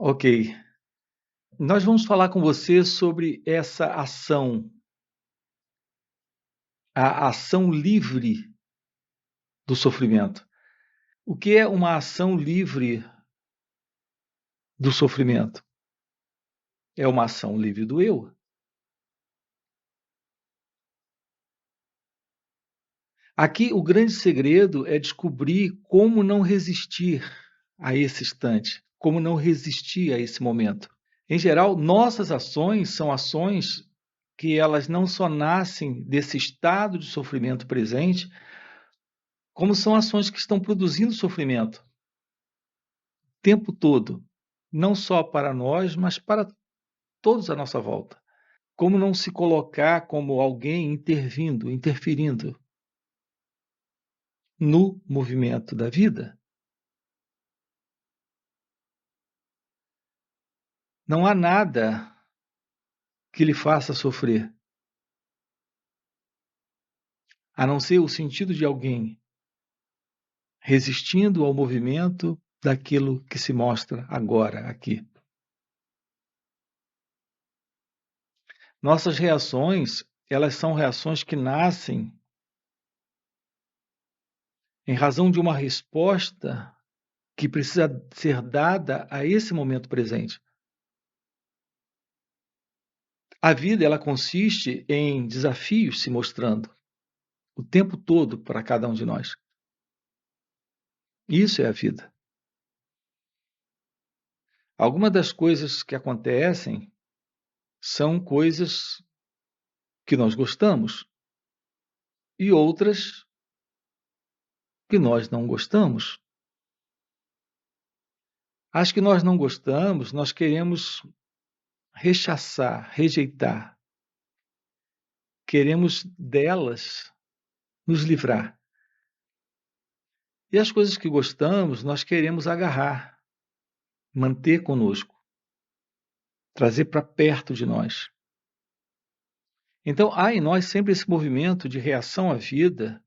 Ok. Nós vamos falar com você sobre essa ação, a ação livre do sofrimento. O que é uma ação livre do sofrimento? É uma ação livre do eu. Aqui o grande segredo é descobrir como não resistir a esse instante, como não resistir a esse momento. Em geral, nossas ações são ações que elas não só nascem desse estado de sofrimento presente, como são ações que estão produzindo sofrimento o tempo todo, não só para nós, mas para todos à nossa volta. Como não se colocar como alguém intervindo, interferindo no movimento da vida? Não há nada que lhe faça sofrer, a não ser o sentido de alguém resistindo ao movimento daquilo que se mostra agora aqui. Nossas reações, elas são reações que nascem em razão de uma resposta que precisa ser dada a esse momento presente. A vida, ela consiste em desafios se mostrando o tempo todo para cada um de nós. Isso é a vida. Algumas das coisas que acontecem são coisas que nós gostamos e outras que nós não gostamos. As que nós não gostamos, nós queremos rechaçar, rejeitar. Queremos delas nos livrar. E as coisas que gostamos, nós queremos agarrar, manter conosco, trazer para perto de nós. Então, há em nós sempre esse movimento de reação à vida,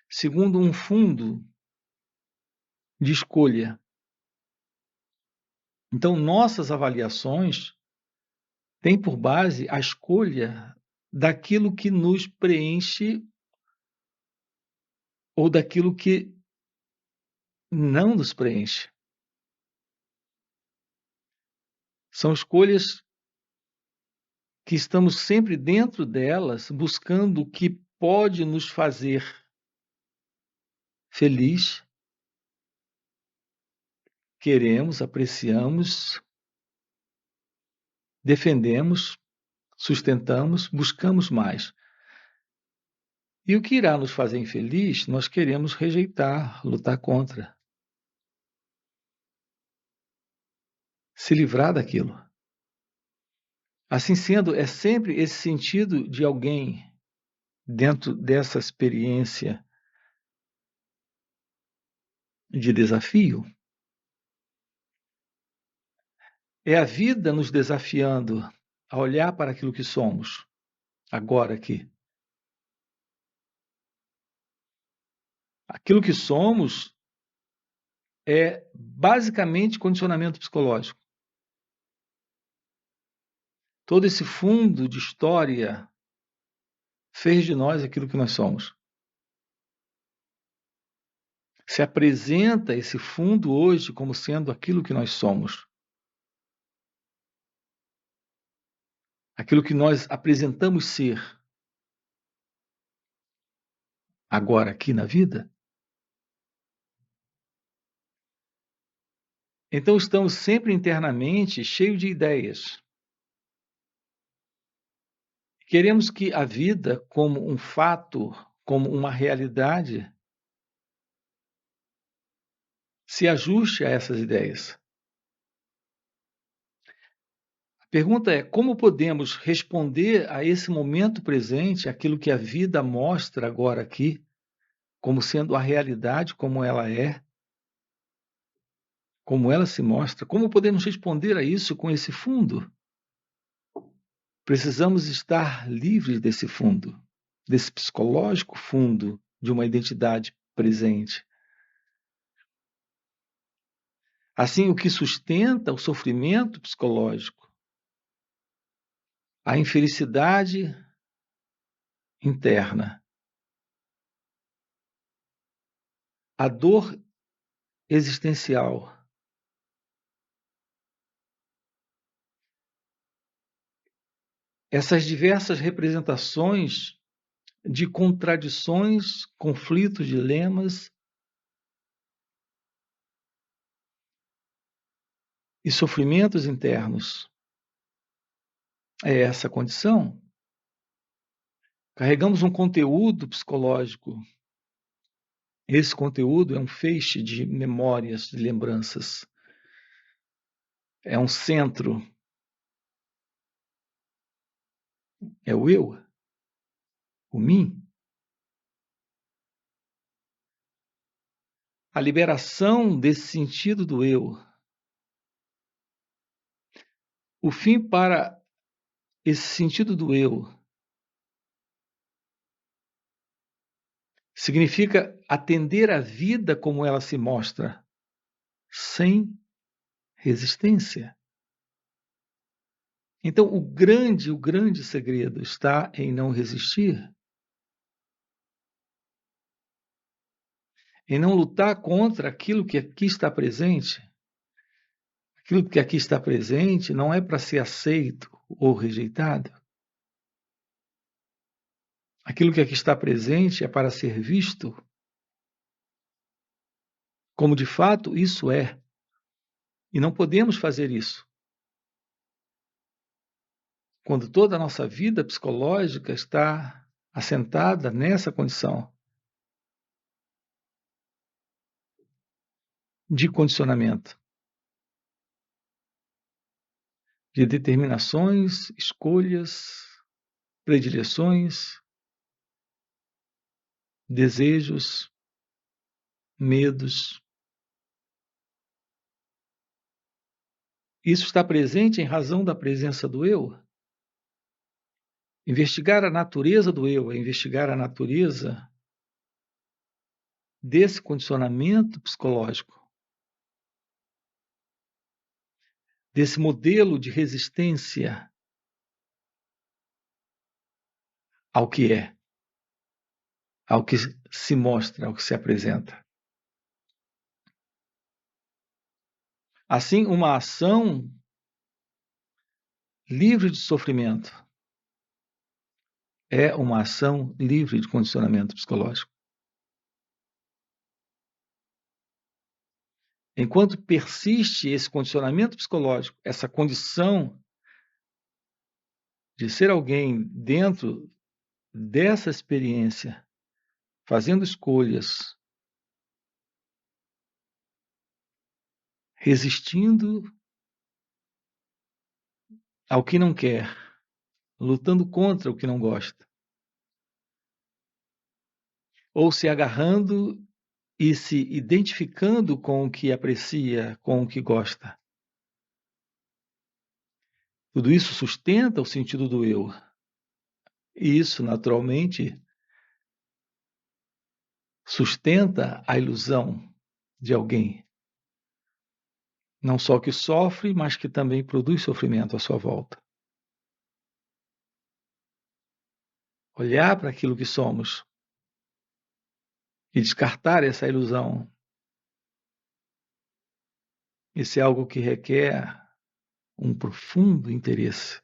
segundo um fundo de escolha. Então, nossas avaliações têm por base a escolha daquilo que nos preenche ou daquilo que não nos preenche. São escolhas que estamos sempre dentro delas, buscando o que pode nos fazer feliz, queremos, apreciamos, defendemos, sustentamos, buscamos mais. E o que irá nos fazer infeliz, nós queremos rejeitar, lutar contra, se livrar daquilo. Assim sendo, é sempre esse sentido de alguém dentro dessa experiência de desafio. É a vida nos desafiando a olhar para aquilo que somos, agora aqui. Aquilo que somos é basicamente condicionamento psicológico. Todo esse fundo de história fez de nós aquilo que nós somos. Se apresenta esse fundo hoje como sendo aquilo que nós somos. Aquilo que nós apresentamos ser agora aqui na vida. Então estamos sempre internamente cheios de ideias. Queremos que a vida, como um fato, como uma realidade, se ajuste a essas ideias. A pergunta é: como podemos responder a esse momento presente, aquilo que a vida mostra agora aqui, como sendo a realidade como ela é, como ela se mostra? Como podemos responder a isso com esse fundo? Precisamos estar livres desse fundo, desse psicológico fundo de uma identidade presente. Assim, o que sustenta o sofrimento psicológico, a infelicidade interna, a dor existencial, essas diversas representações de contradições, conflitos, dilemas e sofrimentos internos. É essa a condição. Carregamos um conteúdo psicológico. Esse conteúdo é um feixe de memórias, de lembranças. É um centro. É o eu, o mim. A liberação desse sentido do eu. O fim para esse sentido do eu significa atender a vida como ela se mostra, sem resistência. Então, o grande segredo está em não resistir, em não lutar contra aquilo que aqui está presente. Aquilo que aqui está presente não é para ser aceito ou rejeitado. Aquilo que aqui está presente é para ser visto como de fato isso é. E não podemos fazer isso quando toda a nossa vida psicológica está assentada nessa condição de condicionamento, de determinações, escolhas, predileções, desejos, medos. Isso está presente em razão da presença do eu. Investigar a natureza do eu é investigar a natureza desse condicionamento psicológico, desse modelo de resistência ao que é, ao que se mostra, ao que se apresenta. Assim, uma ação livre de sofrimento é uma ação livre de condicionamento psicológico. Enquanto persiste esse condicionamento psicológico, essa condição de ser alguém dentro dessa experiência, fazendo escolhas, resistindo ao que não quer, lutando contra o que não gosta, ou se agarrando e se identificando com o que aprecia, com o que gosta. Tudo isso sustenta o sentido do eu. E isso, naturalmente, sustenta a ilusão de alguém. Não só que sofre, mas que também produz sofrimento à sua volta. Olhar para aquilo que somos e descartar essa ilusão. Isso é algo que requer um profundo interesse.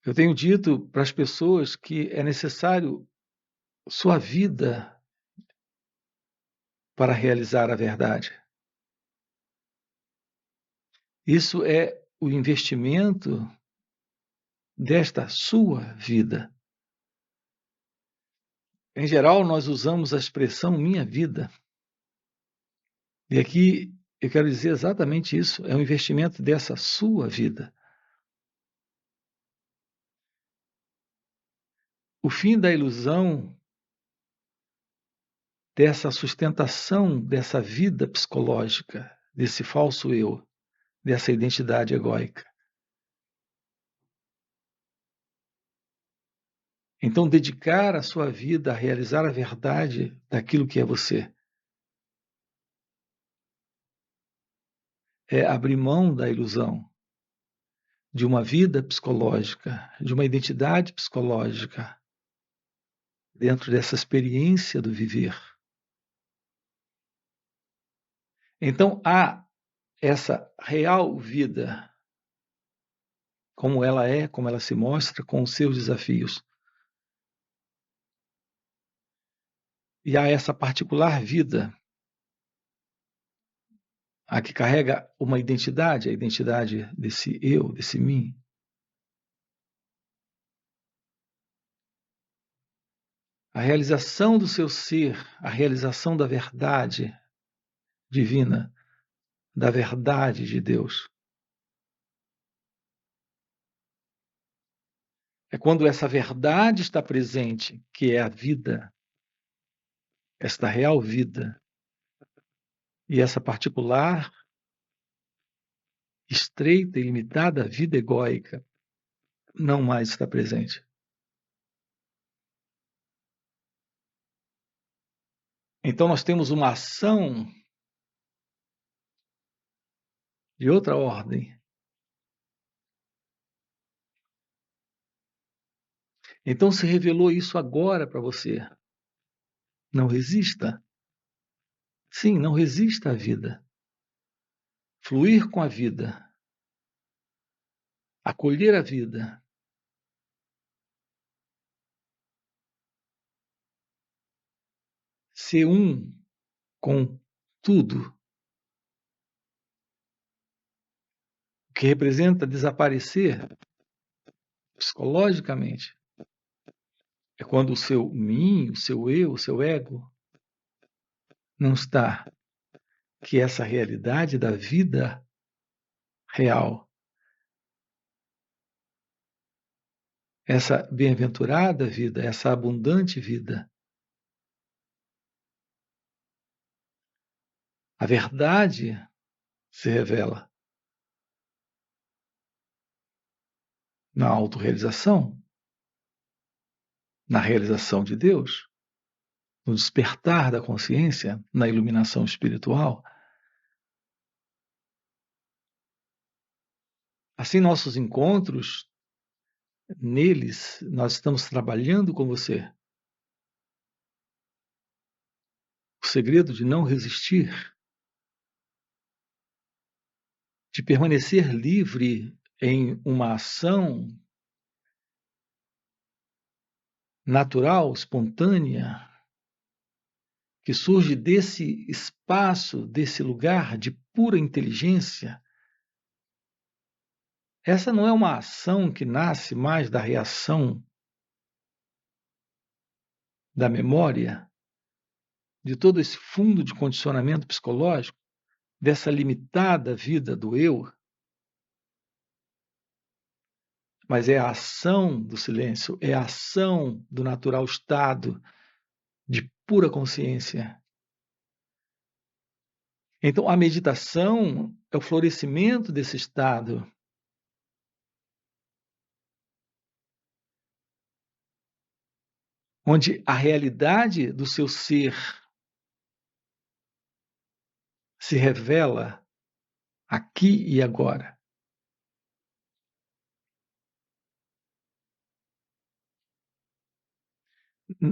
Eu tenho dito para as pessoas que é necessário sua vida para realizar a verdade. Isso é o investimento desta sua vida. Em geral, nós usamos a expressão minha vida. E aqui eu quero dizer exatamente isso: é um investimento dessa sua vida. O fim da ilusão dessa sustentação dessa vida psicológica, desse falso eu, dessa identidade egóica. Então, dedicar a sua vida a realizar a verdade daquilo que é você. é abrir mão da ilusão de uma vida psicológica, de uma identidade psicológica, dentro dessa experiência do viver. Então, há essa real vida, como ela é, como ela se mostra, com os seus desafios. E há essa particular vida, a que carrega uma identidade, a identidade desse eu, desse mim. A realização do seu ser, a realização da verdade divina, da verdade de Deus. É quando essa verdade está presente, que é a vida, esta real vida, e essa particular, estreita e limitada vida egóica não mais está presente. Então nós temos uma ação de outra ordem. Então se revelou isso agora para você. Não resista. Sim, não resista à vida. Fluir com a vida. Acolher a vida. Ser um com tudo. O que representa desaparecer psicologicamente. É quando o seu mim, o seu eu, o seu ego não está. Que essa realidade da vida real, essa bem-aventurada vida, essa abundante vida, a verdade se revela na autorrealização, na realização de Deus, no despertar da consciência, na iluminação espiritual. Assim, nossos encontros, neles, nós estamos trabalhando com você. O segredo de não resistir, de permanecer livre em uma ação natural, espontânea, que surge desse espaço, desse lugar de pura inteligência. Essa não é uma ação que nasce mais da reação da memória, de todo esse fundo de condicionamento psicológico, dessa limitada vida do eu, mas é a ação do silêncio, é a ação do natural estado de pura consciência. Então, a meditação é o florescimento desse estado. Onde a realidade do seu ser se revela aqui e agora.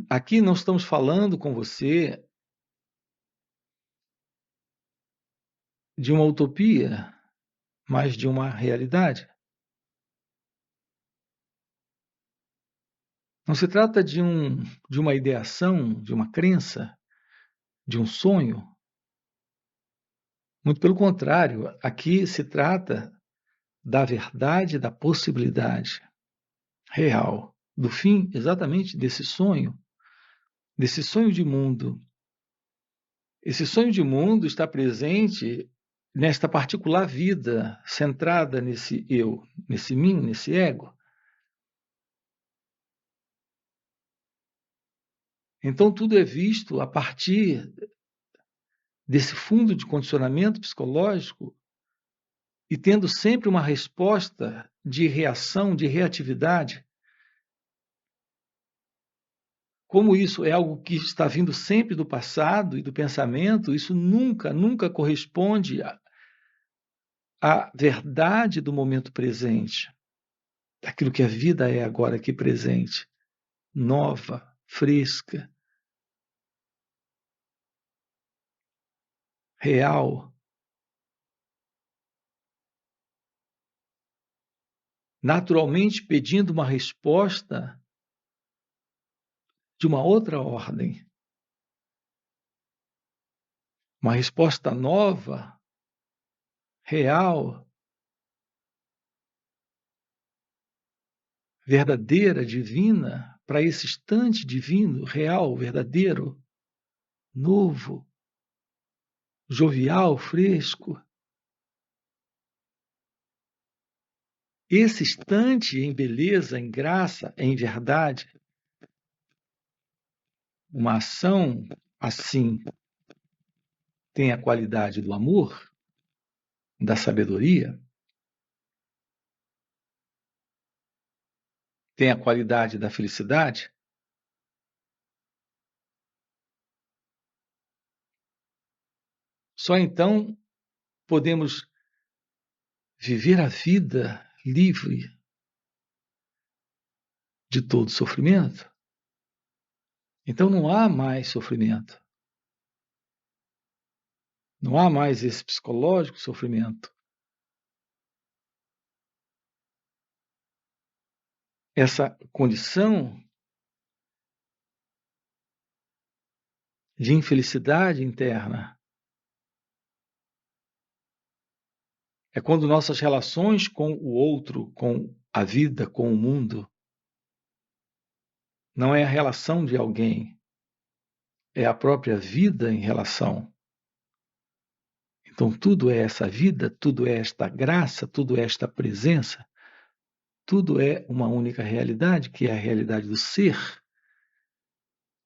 Aqui não estamos falando com você de uma utopia, mas de uma realidade. Não se trata de uma ideação, de uma crença, de um sonho. Muito pelo contrário, aqui se trata da verdade, da possibilidade real, do fim exatamente desse sonho de mundo. Esse sonho de mundo está presente nesta particular vida, centrada nesse eu, nesse mim, nesse ego. Então, tudo é visto a partir desse fundo de condicionamento psicológico e tendo sempre uma resposta de reação, de reatividade. Como isso é algo que está vindo sempre do passado e do pensamento, isso nunca corresponde a verdade do momento presente, daquilo que a vida é agora aqui presente, nova, fresca, real, naturalmente pedindo uma resposta de uma outra ordem, uma resposta nova, real, verdadeira, divina, para esse instante divino, real, verdadeiro, novo, jovial, fresco. Esse instante em beleza, em graça, em verdade, uma ação assim tem a qualidade do amor, da sabedoria, tem a qualidade da felicidade. Só então podemos viver a vida livre de todo sofrimento. Então não há mais sofrimento. Não há mais esse psicológico sofrimento. Essa condição de infelicidade interna é quando nossas relações com o outro, com a vida, com o mundo, não é a relação de alguém, é a própria vida em relação. Então tudo é essa vida, tudo é esta graça, tudo é esta presença, tudo é uma única realidade, que é a realidade do ser,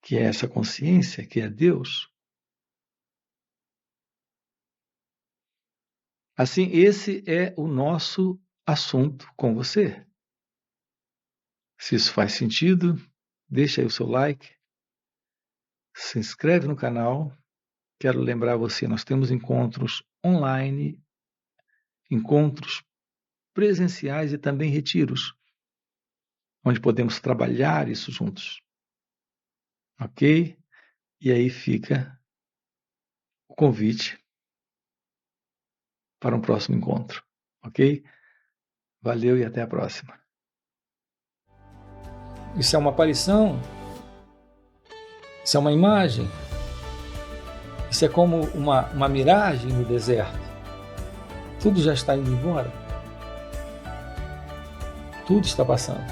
que é essa consciência, que é Deus. Assim, esse é o nosso assunto com você. Se isso faz sentido, deixa aí o seu like, se inscreve no canal. Quero lembrar você, nós temos encontros online, encontros presenciais e também retiros, onde podemos trabalhar isso juntos. Ok? E aí fica o convite para um próximo encontro. Ok? Valeu e até a próxima. Isso é uma aparição? Isso é uma imagem? Isso é como uma miragem no deserto? Tudo já está indo embora? Tudo está passando.